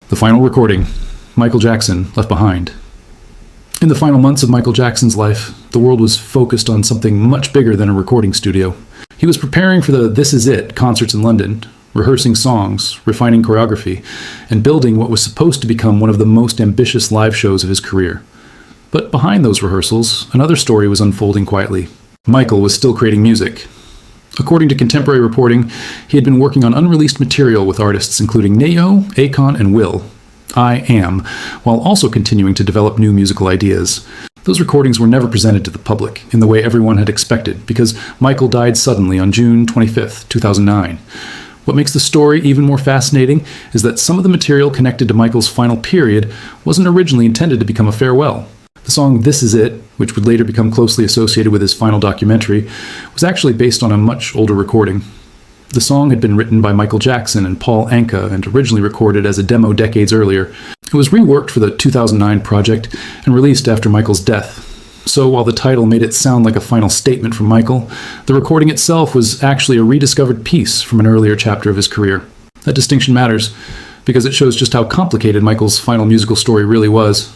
The final recording, Michael Jackson Left Behind. In the final months of Michael Jackson's life, the world was focused on something much bigger than a recording studio. He was preparing for the This Is It concerts in London, rehearsing songs, refining choreography, and building what was supposed to become one of the most ambitious live shows of his career. But behind those rehearsals, another story was unfolding quietly. Michael was still creating music. According to contemporary reporting, he had been working on unreleased material with artists including Neo, Akon, and Will, I Am, while also continuing to develop new musical ideas. Those recordings were never presented to the public in the way everyone had expected because Michael died suddenly on June 25, 2009. What makes the story even more fascinating is that some of the material connected to Michael's final period wasn't originally intended to become a farewell. The song This Is It, which would later become closely associated with his final documentary, was actually based on a much older recording. The song had been written by Michael Jackson and Paul Anka and originally recorded as a demo decades earlier. It was reworked for the 2009 project and released after Michael's death. So while the title made it sound like a final statement from Michael, the recording itself was actually a rediscovered piece from an earlier chapter of his career. That distinction matters because it shows just how complicated Michael's final musical story really was.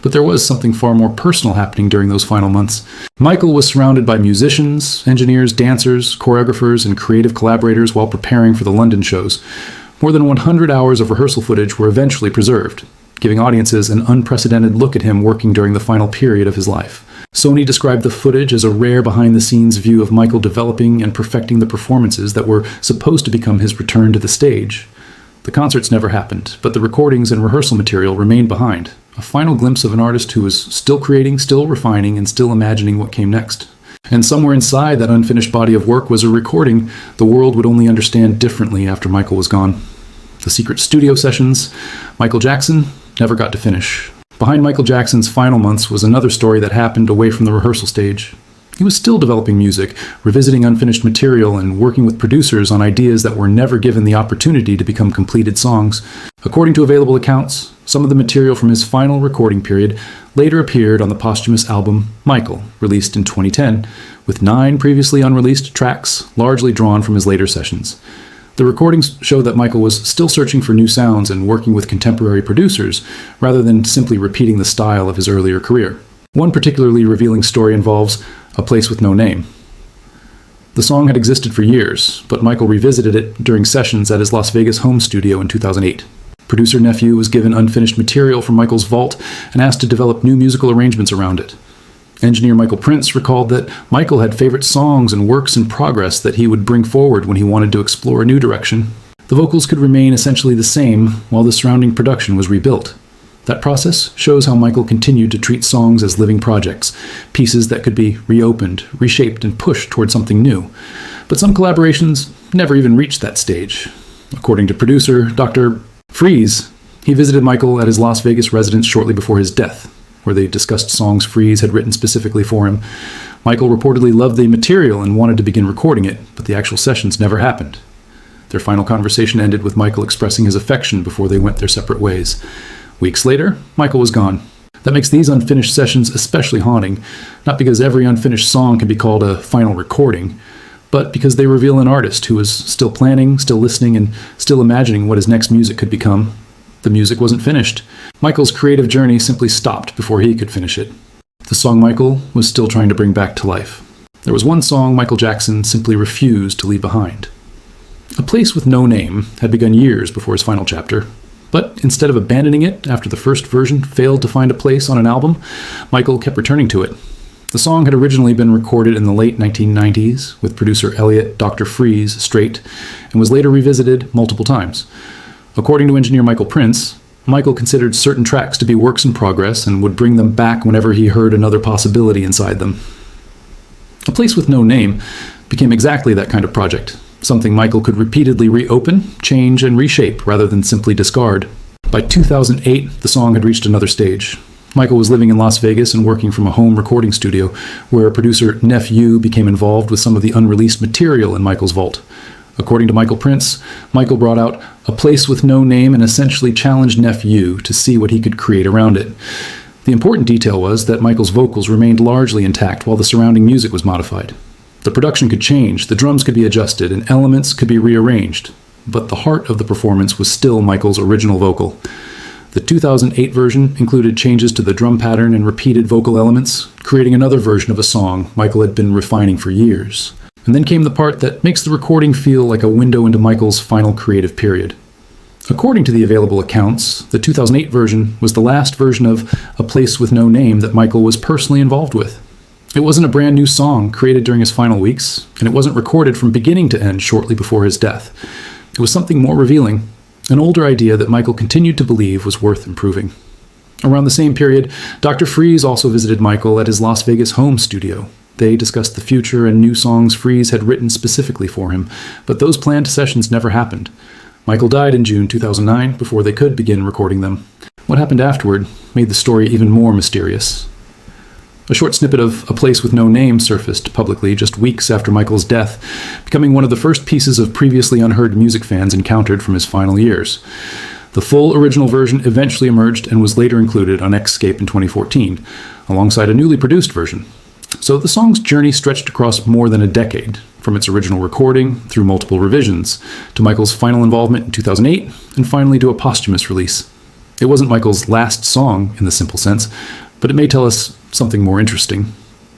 But there was something far more personal happening during those final months. Michael was surrounded by musicians, engineers, dancers, choreographers, and creative collaborators while preparing for the London shows. More than 100 hours of rehearsal footage were eventually preserved, giving audiences an unprecedented look at him working during the final period of his life. Sony described the footage as a rare behind-the-scenes view of Michael developing and perfecting the performances that were supposed to become his return to the stage. The concerts never happened, but the recordings and rehearsal material remained behind. A final glimpse of an artist who was still creating, still refining, and still imagining what came next. And somewhere inside that unfinished body of work was a recording the world would only understand differently after Michael was gone. The secret studio sessions Michael Jackson never got to finish. Behind Michael Jackson's final months was another story that happened away from the rehearsal stage. He was still developing music, revisiting unfinished material, and working with producers on ideas that were never given the opportunity to become completed songs. According to available accounts, some of the material from his final recording period later appeared on the posthumous album Michael, released in 2010, with 9 previously unreleased tracks, largely drawn from his later sessions. The recordings show that Michael was still searching for new sounds and working with contemporary producers, rather than simply repeating the style of his earlier career. One particularly revealing story involves A Place with No Name. The song had existed for years, but Michael revisited it during sessions at his Las Vegas home studio in 2008. Producer Nephew was given unfinished material from Michael's vault and asked to develop new musical arrangements around it. Engineer Michael Prince recalled that Michael had favorite songs and works in progress that he would bring forward when he wanted to explore a new direction. The vocals could remain essentially the same while the surrounding production was rebuilt. That process shows how Michael continued to treat songs as living projects, pieces that could be reopened, reshaped, and pushed toward something new. But some collaborations never even reached that stage. According to producer Dr. Freeze, he visited Michael at his Las Vegas residence shortly before his death, where they discussed songs Freeze had written specifically for him. Michael reportedly loved the material and wanted to begin recording it, but the actual sessions never happened. Their final conversation ended with Michael expressing his affection before they went their separate ways. Weeks later, Michael was gone. That makes these unfinished sessions especially haunting, not because every unfinished song can be called a final recording, but because they reveal an artist who was still planning, still listening, and still imagining what his next music could become. The music wasn't finished. Michael's creative journey simply stopped before he could finish it. The song Michael was still trying to bring back to life. There was one song Michael Jackson simply refused to leave behind. A Place with No Name had begun years before his final chapter. But instead of abandoning it after the first version failed to find a place on an album, Michael kept returning to it. The song had originally been recorded in the late 1990s with producer Elliot Dr. Freeze straight and was later revisited multiple times. According to engineer Michael Prince, Michael considered certain tracks to be works in progress and would bring them back whenever he heard another possibility inside them. A Place with No Name became exactly that kind of project. Something Michael could repeatedly reopen, change, and reshape rather than simply discard. By 2008, the song had reached another stage. Michael was living in Las Vegas and working from a home recording studio, where producer Nephew became involved with some of the unreleased material in Michael's vault. According to Michael Prince, Michael brought out A Place with No Name and essentially challenged Nephew to see what he could create around it. The important detail was that Michael's vocals remained largely intact while the surrounding music was modified. The production could change, the drums could be adjusted, and elements could be rearranged, but the heart of the performance was still Michael's original vocal. The 2008 version included changes to the drum pattern and repeated vocal elements, creating another version of a song Michael had been refining for years. And then came the part that makes the recording feel like a window into Michael's final creative period. According to the available accounts, the 2008 version was the last version of A Place with No Name that Michael was personally involved with. It wasn't a brand new song created during his final weeks, and it wasn't recorded from beginning to end shortly before his death. It was something more revealing, an older idea that Michael continued to believe was worth improving. Around the same period, Dr. Freeze also visited Michael at his Las Vegas home studio. They discussed the future and new songs Freeze had written specifically for him, but those planned sessions never happened. Michael died in June 2009 before they could begin recording them. What happened afterward made the story even more mysterious. A short snippet of A Place with No Name surfaced publicly just weeks after Michael's death, becoming one of the first pieces of previously unheard music fans encountered from his final years. The full original version eventually emerged and was later included on Xscape in 2014, alongside a newly produced version. So the song's journey stretched across more than a decade, from its original recording through multiple revisions, to Michael's final involvement in 2008, and finally to a posthumous release. It wasn't Michael's last song in the simple sense, but it may tell us something more interesting.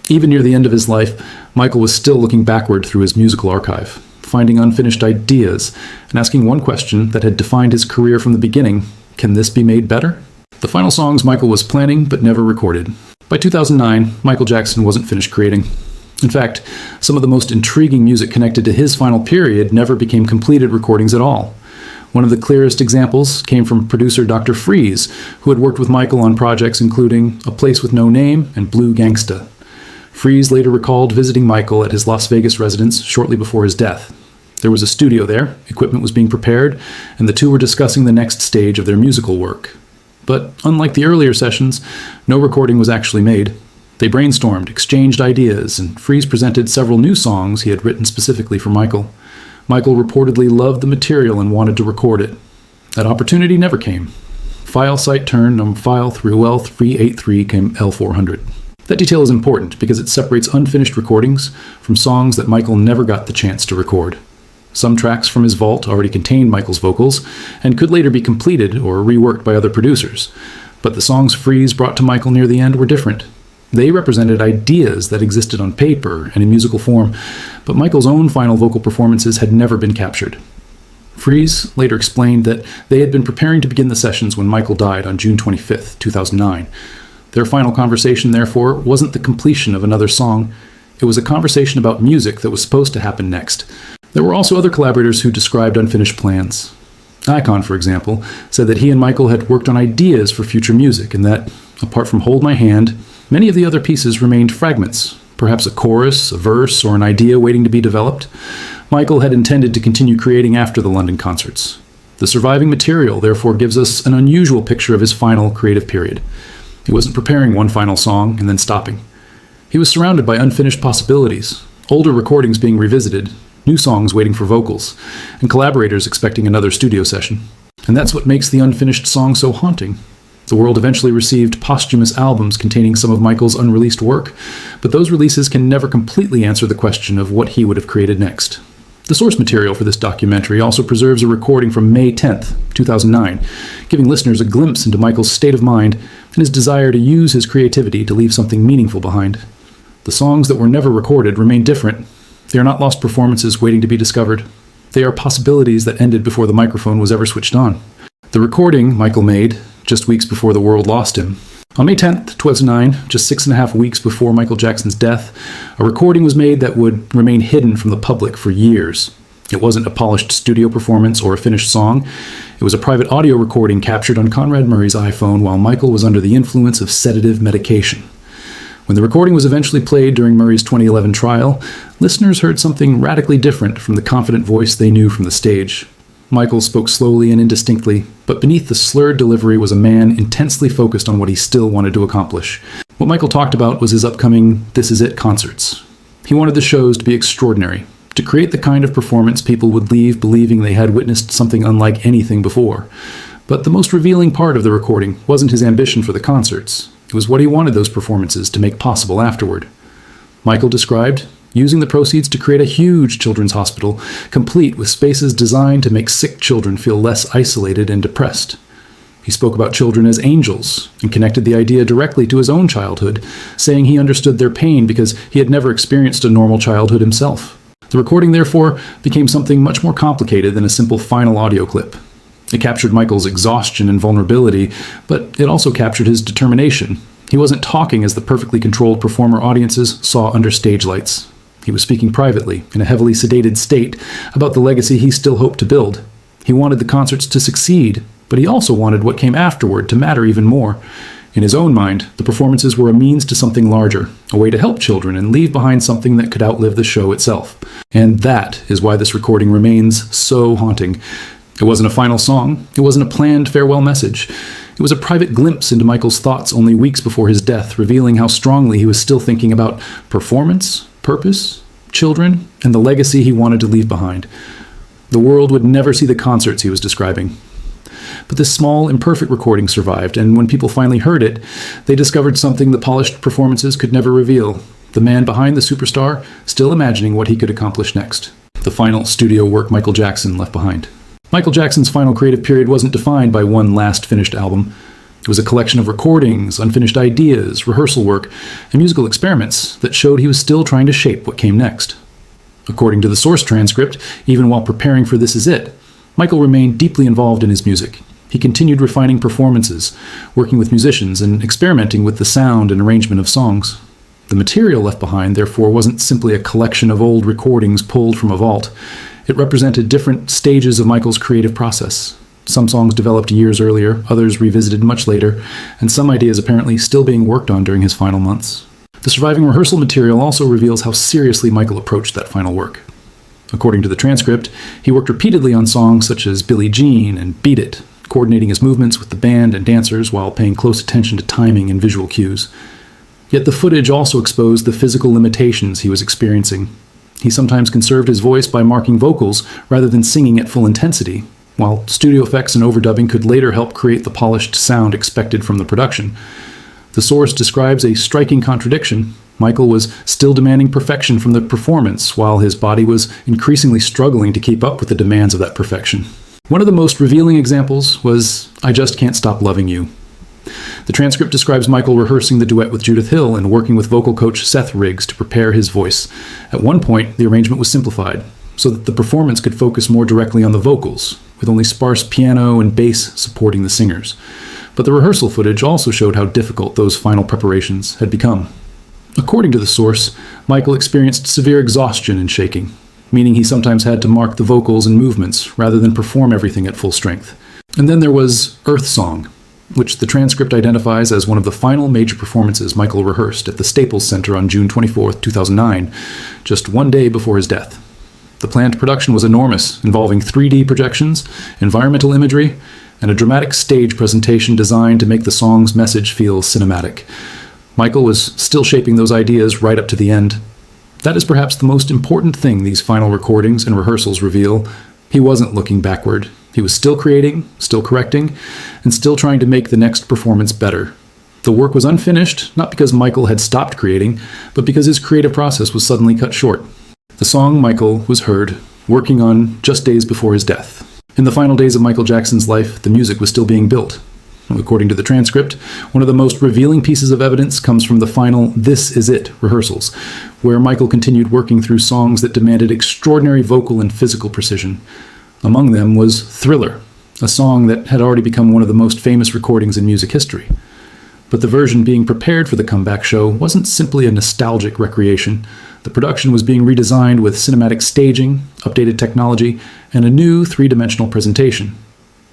Even near the end of his life, Michael was still looking backward through his musical archive, finding unfinished ideas, and asking one question that had defined his career from the beginning: can this be made better? The final songs Michael was planning but never recorded. By 2009, Michael Jackson wasn't finished creating. In fact, some of the most intriguing music connected to his final period never became completed recordings at all. One of the clearest examples came from producer Dr. Freeze, who had worked with Michael on projects including A Place with No Name and Blue Gangsta. Freeze later recalled visiting Michael at his Las Vegas residence shortly before his death. There was a studio there, equipment was being prepared, and the two were discussing the next stage of their musical work. But unlike the earlier sessions, no recording was actually made. They brainstormed, exchanged ideas, and Freeze presented several new songs he had written specifically for Michael. Michael reportedly loved the material and wanted to record it. That opportunity never came. File site turned on file through L383 came L400. That detail is important because it separates unfinished recordings from songs that Michael never got the chance to record. Some tracks from his vault already contained Michael's vocals and could later be completed or reworked by other producers. But the songs Freeze brought to Michael near the end were different. They represented ideas that existed on paper and in musical form, but Michael's own final vocal performances had never been captured. Freeze later explained that they had been preparing to begin the sessions when Michael died on June 25, 2009. Their final conversation, therefore, wasn't the completion of another song. It was a conversation about music that was supposed to happen next. There were also other collaborators who described unfinished plans. Icon, for example, said that he and Michael had worked on ideas for future music and that, apart from Hold My Hand, many of the other pieces remained fragments, perhaps a chorus, a verse, or an idea waiting to be developed. Michael had intended to continue creating after the London concerts. The surviving material, therefore, gives us an unusual picture of his final creative period. He wasn't preparing one final song and then stopping. He was surrounded by unfinished possibilities, older recordings being revisited, new songs waiting for vocals, and collaborators expecting another studio session. And that's what makes the unfinished song so haunting. The world eventually received posthumous albums containing some of Michael's unreleased work, but those releases can never completely answer the question of what he would have created next. The source material for this documentary also preserves a recording from May 10th, 2009, giving listeners a glimpse into Michael's state of mind and his desire to use his creativity to leave something meaningful behind. The songs that were never recorded remain different. They are not lost performances waiting to be discovered. They are possibilities that ended before the microphone was ever switched on. The recording Michael made just weeks before the world lost him. On May 10th, 2009, just 6.5 weeks before Michael Jackson's death, a recording was made that would remain hidden from the public for years. It wasn't a polished studio performance or a finished song. It was a private audio recording captured on Conrad Murray's iPhone while Michael was under the influence of sedative medication. When the recording was eventually played during Murray's 2011 trial, listeners heard something radically different from the confident voice they knew from the stage. Michael spoke slowly and indistinctly, but beneath the slurred delivery was a man intensely focused on what he still wanted to accomplish. What Michael talked about was his upcoming This Is It concerts. He wanted the shows to be extraordinary, to create the kind of performance people would leave believing they had witnessed something unlike anything before. But the most revealing part of the recording wasn't his ambition for the concerts. It was what he wanted those performances to make possible afterward. Michael described using the proceeds to create a huge children's hospital, complete with spaces designed to make sick children feel less isolated and depressed. He spoke about children as angels and connected the idea directly to his own childhood, saying he understood their pain because he had never experienced a normal childhood himself. The recording, therefore, became something much more complicated than a simple final audio clip. It captured Michael's exhaustion and vulnerability, but it also captured his determination. He wasn't talking as the perfectly controlled performer audiences saw under stage lights. He was speaking privately, in a heavily sedated state, about the legacy he still hoped to build. He wanted the concerts to succeed, but he also wanted what came afterward to matter even more. In his own mind, the performances were a means to something larger, a way to help children and leave behind something that could outlive the show itself. And that is why this recording remains so haunting. It wasn't a final song. It wasn't a planned farewell message. It was a private glimpse into Michael's thoughts only weeks before his death, revealing how strongly he was still thinking about performance, purpose, children, and the legacy he wanted to leave behind. The world would never see the concerts he was describing. But this small, imperfect recording survived, and when people finally heard it, they discovered something the polished performances could never reveal. The man behind the superstar, still imagining what he could accomplish next. The final studio work Michael Jackson left behind. Michael Jackson's final creative period wasn't defined by one last finished album. It was a collection of recordings, unfinished ideas, rehearsal work, and musical experiments that showed he was still trying to shape what came next. According to the source transcript, even while preparing for This Is It, Michael remained deeply involved in his music. He continued refining performances, working with musicians, and experimenting with the sound and arrangement of songs. The material left behind, therefore, wasn't simply a collection of old recordings pulled from a vault. It represented different stages of Michael's creative process. Some songs developed years earlier, others revisited much later, and some ideas apparently still being worked on during his final months. The surviving rehearsal material also reveals how seriously Michael approached that final work. According to the transcript, he worked repeatedly on songs such as Billie Jean and Beat It, coordinating his movements with the band and dancers while paying close attention to timing and visual cues. Yet the footage also exposed the physical limitations he was experiencing. He sometimes conserved his voice by marking vocals rather than singing at full intensity, while studio effects and overdubbing could later help create the polished sound expected from the production. The source describes a striking contradiction. Michael was still demanding perfection from the performance, while his body was increasingly struggling to keep up with the demands of that perfection. One of the most revealing examples was I Just Can't Stop Loving You. The transcript describes Michael rehearsing the duet with Judith Hill and working with vocal coach Seth Riggs to prepare his voice. At one point, the arrangement was simplified, so that the performance could focus more directly on the vocals, with only sparse piano and bass supporting the singers. But the rehearsal footage also showed how difficult those final preparations had become. According to the source, Michael experienced severe exhaustion and shaking, meaning he sometimes had to mark the vocals and movements rather than perform everything at full strength. And then there was Earth Song, which the transcript identifies as one of the final major performances Michael rehearsed at the Staples Center on June 24, 2009, just one day before his death. The planned production was enormous, involving 3D projections, environmental imagery, and a dramatic stage presentation designed to make the song's message feel cinematic. Michael was still shaping those ideas right up to the end. That is perhaps the most important thing these final recordings and rehearsals reveal. He wasn't looking backward. He was still creating, still correcting, and still trying to make the next performance better. The work was unfinished, not because Michael had stopped creating, but because his creative process was suddenly cut short. The song Michael was heard, working on just days before his death. In the final days of Michael Jackson's life, the music was still being built. According to the transcript, one of the most revealing pieces of evidence comes from the final This Is It rehearsals, where Michael continued working through songs that demanded extraordinary vocal and physical precision. Among them was Thriller, a song that had already become one of the most famous recordings in music history. But the version being prepared for the comeback show wasn't simply a nostalgic recreation. The production was being redesigned with cinematic staging, updated technology, and a new three-dimensional presentation.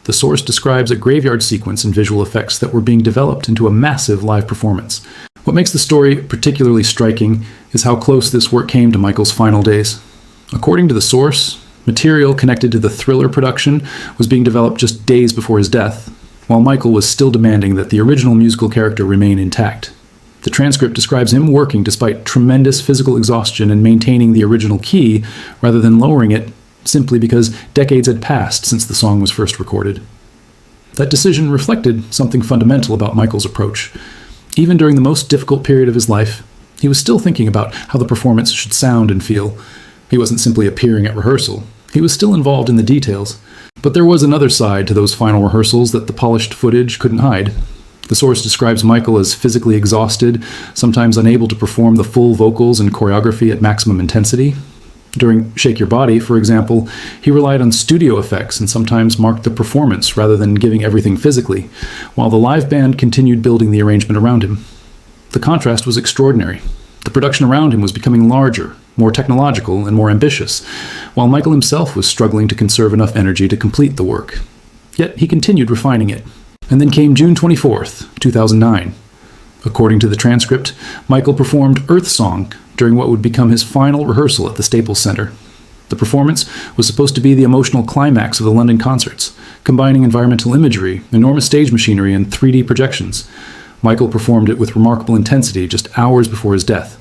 The source describes a graveyard sequence and visual effects that were being developed into a massive live performance. What makes the story particularly striking is how close this work came to Michael's final days. According to the source, material connected to the Thriller production was being developed just days before his death, while Michael was still demanding that the original musical character remain intact. The transcript describes him working despite tremendous physical exhaustion and maintaining the original key rather than lowering it, simply because decades had passed since the song was first recorded. That decision reflected something fundamental about Michael's approach. Even during the most difficult period of his life, he was still thinking about how the performance should sound and feel. He wasn't simply appearing at rehearsal. He was still involved in the details. But there was another side to those final rehearsals that the polished footage couldn't hide. The source describes Michael as physically exhausted, sometimes unable to perform the full vocals and choreography at maximum intensity. During Shake Your Body, for example, he relied on studio effects and sometimes marked the performance rather than giving everything physically, while the live band continued building the arrangement around him. The contrast was extraordinary. The production around him was becoming larger, more technological, and more ambitious, while Michael himself was struggling to conserve enough energy to complete the work. Yet he continued refining it. And then came June 24th, 2009. According to the transcript, Michael performed Earth Song during what would become his final rehearsal at the Staples Center. The performance was supposed to be the emotional climax of the London concerts, combining environmental imagery, enormous stage machinery, and 3D projections. Michael performed it with remarkable intensity just hours before his death.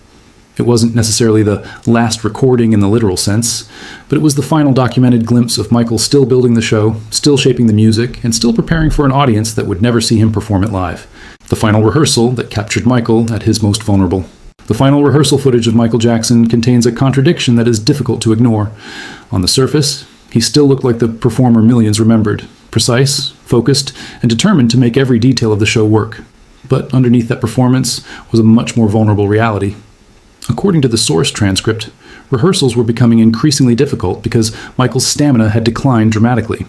It wasn't necessarily the last recording in the literal sense, but it was the final documented glimpse of Michael still building the show, still shaping the music, and still preparing for an audience that would never see him perform it live. The final rehearsal that captured Michael at his most vulnerable. The final rehearsal footage of Michael Jackson contains a contradiction that is difficult to ignore. On the surface, he still looked like the performer millions remembered, precise, focused, and determined to make every detail of the show work. But underneath that performance was a much more vulnerable reality. According to the source transcript, rehearsals were becoming increasingly difficult because Michael's stamina had declined dramatically.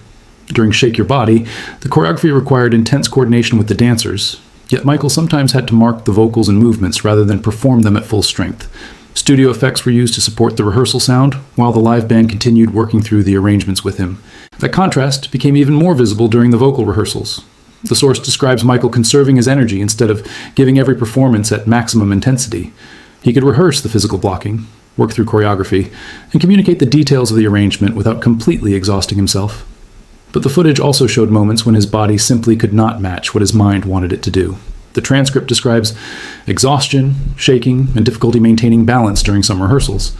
During Shake Your Body, the choreography required intense coordination with the dancers, yet Michael sometimes had to mark the vocals and movements rather than perform them at full strength. Studio effects were used to support the rehearsal sound, while the live band continued working through the arrangements with him. That contrast became even more visible during the vocal rehearsals. The source describes Michael conserving his energy instead of giving every performance at maximum intensity. He could rehearse the physical blocking, work through choreography, and communicate the details of the arrangement without completely exhausting himself. But the footage also showed moments when his body simply could not match what his mind wanted it to do. The transcript describes exhaustion, shaking, and difficulty maintaining balance during some rehearsals.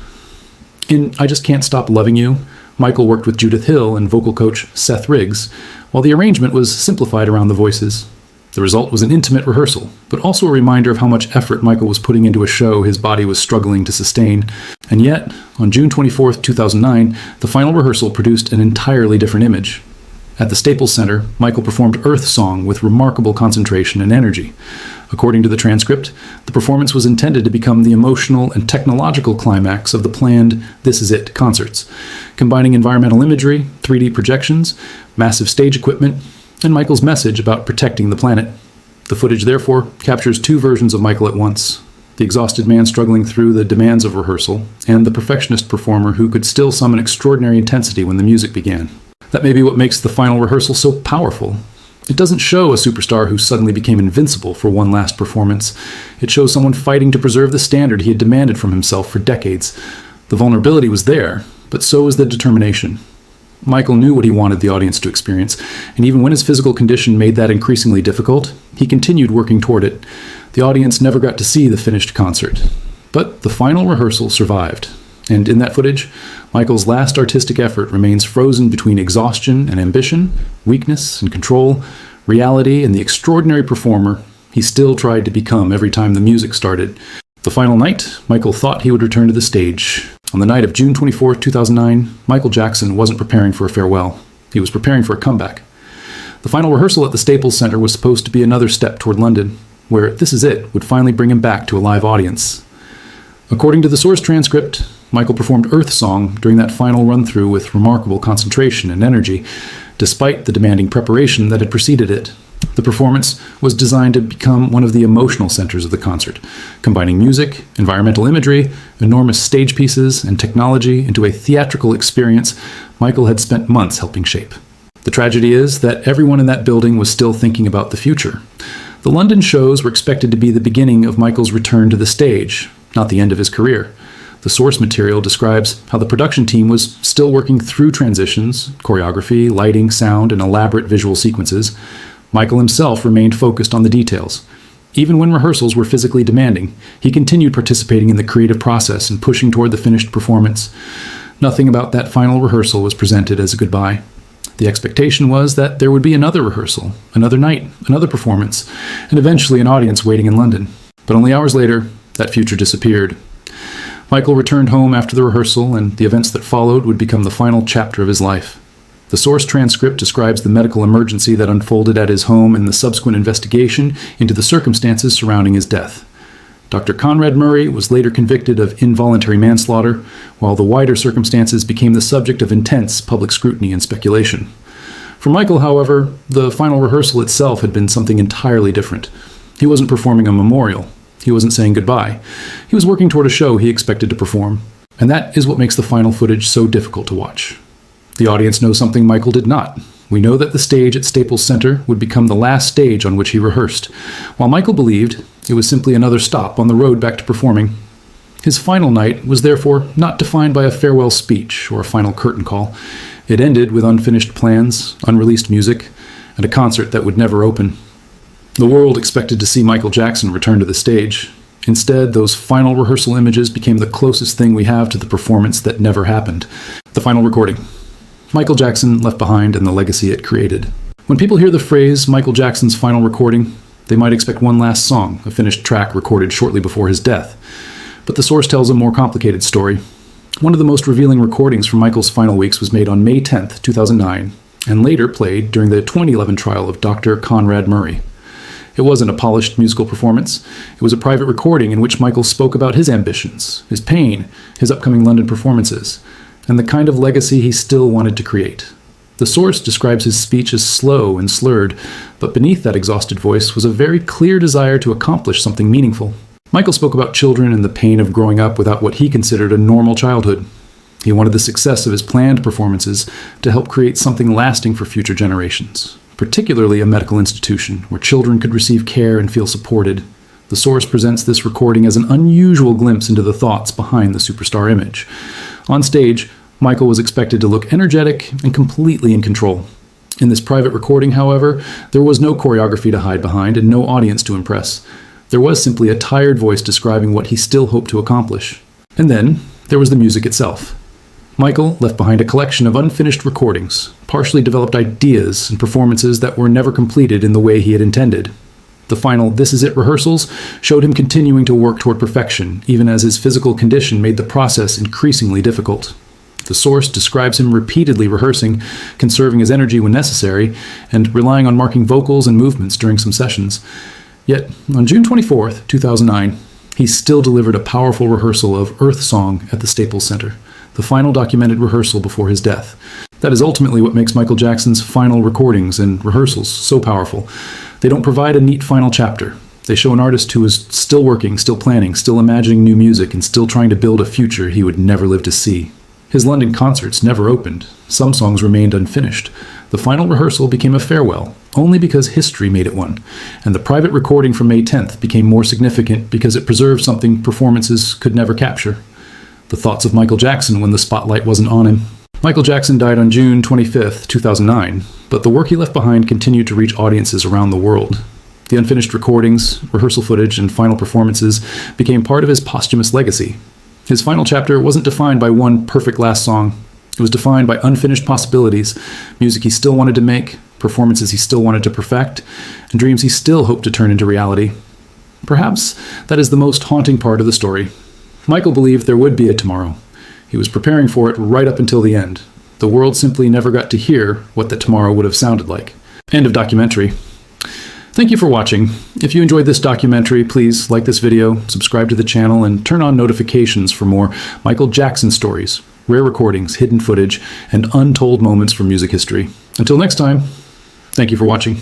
In I Just Can't Stop Loving You, Michael worked with Judith Hill and vocal coach Seth Riggs, while the arrangement was simplified around the voices. The result was an intimate rehearsal, but also a reminder of how much effort Michael was putting into a show his body was struggling to sustain. And yet, on June 24, 2009, the final rehearsal produced an entirely different image. At the Staples Center, Michael performed Earth Song with remarkable concentration and energy. According to the transcript, the performance was intended to become the emotional and technological climax of the planned This Is It concerts, combining environmental imagery, 3D projections, massive stage equipment, and Michael's message about protecting the planet. The footage, therefore, captures two versions of Michael at once: the exhausted man struggling through the demands of rehearsal, and the perfectionist performer who could still summon extraordinary intensity when the music began. That may be what makes the final rehearsal so powerful. It doesn't show a superstar who suddenly became invincible for one last performance. It shows someone fighting to preserve the standard he had demanded from himself for decades. The vulnerability was there, but so was the determination. Michael knew what he wanted the audience to experience, and even when his physical condition made that increasingly difficult, he continued working toward it. The audience never got to see the finished concert. But the final rehearsal survived, and in that footage, Michael's last artistic effort remains frozen between exhaustion and ambition, weakness and control, reality and the extraordinary performer he still tried to become every time the music started. The final night, Michael thought he would return to the stage. On the night of June 24, 2009, Michael Jackson wasn't preparing for a farewell. He was preparing for a comeback. The final rehearsal at the Staples Center was supposed to be another step toward London, where This Is It would finally bring him back to a live audience. According to the source transcript, Michael performed Earth Song during that final run-through with remarkable concentration and energy, despite the demanding preparation that had preceded it. The performance was designed to become one of the emotional centers of the concert, combining music, environmental imagery, enormous stage pieces, and technology into a theatrical experience Michael had spent months helping shape. The tragedy is that everyone in that building was still thinking about the future. The London shows were expected to be the beginning of Michael's return to the stage, not the end of his career. The source material describes how the production team was still working through transitions, choreography, lighting, sound, and elaborate visual sequences. Michael himself remained focused on the details. Even when rehearsals were physically demanding, he continued participating in the creative process and pushing toward the finished performance. Nothing about that final rehearsal was presented as a goodbye. The expectation was that there would be another rehearsal, another night, another performance, and eventually an audience waiting in London. But only hours later, that future disappeared. Michael returned home after the rehearsal, and the events that followed would become the final chapter of his life. The source transcript describes the medical emergency that unfolded at his home and the subsequent investigation into the circumstances surrounding his death. Dr. Conrad Murray was later convicted of involuntary manslaughter, while the wider circumstances became the subject of intense public scrutiny and speculation. For Michael, however, the final rehearsal itself had been something entirely different. He wasn't performing a memorial. He wasn't saying goodbye. He was working toward a show he expected to perform. And that is what makes the final footage so difficult to watch. The audience knows something Michael did not. We know that the stage at Staples Center would become the last stage on which he rehearsed, while Michael believed it was simply another stop on the road back to performing. His final night was therefore not defined by a farewell speech or a final curtain call. It ended with unfinished plans, unreleased music, and a concert that would never open. The world expected to see Michael Jackson return to the stage. Instead, those final rehearsal images became the closest thing we have to the performance that never happened. The final recording. Michael Jackson left behind and the legacy it created. When people hear the phrase Michael Jackson's final recording, they might expect one last song, a finished track recorded shortly before his death. But the source tells a more complicated story. One of the most revealing recordings from Michael's final weeks was made on May 10th, 2009, and later played during the 2011 trial of Dr. Conrad Murray. It wasn't a polished musical performance. It was a private recording in which Michael spoke about his ambitions, his pain, his upcoming London performances, and the kind of legacy he still wanted to create. The source describes his speech as slow and slurred, but beneath that exhausted voice was a very clear desire to accomplish something meaningful. Michael spoke about children and the pain of growing up without what he considered a normal childhood. He wanted the success of his planned performances to help create something lasting for future generations, particularly a medical institution where children could receive care and feel supported. The source presents this recording as an unusual glimpse into the thoughts behind the superstar image. On stage, Michael was expected to look energetic and completely in control. In this private recording, however, there was no choreography to hide behind and no audience to impress. There was simply a tired voice describing what he still hoped to accomplish. And then there was the music itself. Michael left behind a collection of unfinished recordings, partially developed ideas and performances that were never completed in the way he had intended. The final This Is It rehearsals showed him continuing to work toward perfection, even as his physical condition made the process increasingly difficult. The source describes him repeatedly rehearsing, conserving his energy when necessary, and relying on marking vocals and movements during some sessions. Yet, on June 24th, 2009, he still delivered a powerful rehearsal of Earth Song at the Staples Center, the final documented rehearsal before his death. That is ultimately what makes Michael Jackson's final recordings and rehearsals so powerful. They don't provide a neat final chapter. They show an artist who is still working, still planning, still imagining new music, and still trying to build a future he would never live to see. His London concerts never opened. Some songs remained unfinished. The final rehearsal became a farewell, only because history made it one. And the private recording from May 10th became more significant because it preserved something performances could never capture. The thoughts of Michael Jackson when the spotlight wasn't on him. Michael Jackson died on June 25th, 2009, but the work he left behind continued to reach audiences around the world. The unfinished recordings, rehearsal footage, and final performances became part of his posthumous legacy. His final chapter wasn't defined by one perfect last song. It was defined by unfinished possibilities, music he still wanted to make, performances he still wanted to perfect, and dreams he still hoped to turn into reality. Perhaps that is the most haunting part of the story. Michael believed there would be a tomorrow. He was preparing for it right up until the end. The world simply never got to hear what that tomorrow would have sounded like. End of documentary. Thank you for watching. If you enjoyed this documentary, please like this video, subscribe to the channel, and turn on notifications for more Michael Jackson stories, rare recordings, hidden footage, and untold moments from music history. Until next time, thank you for watching.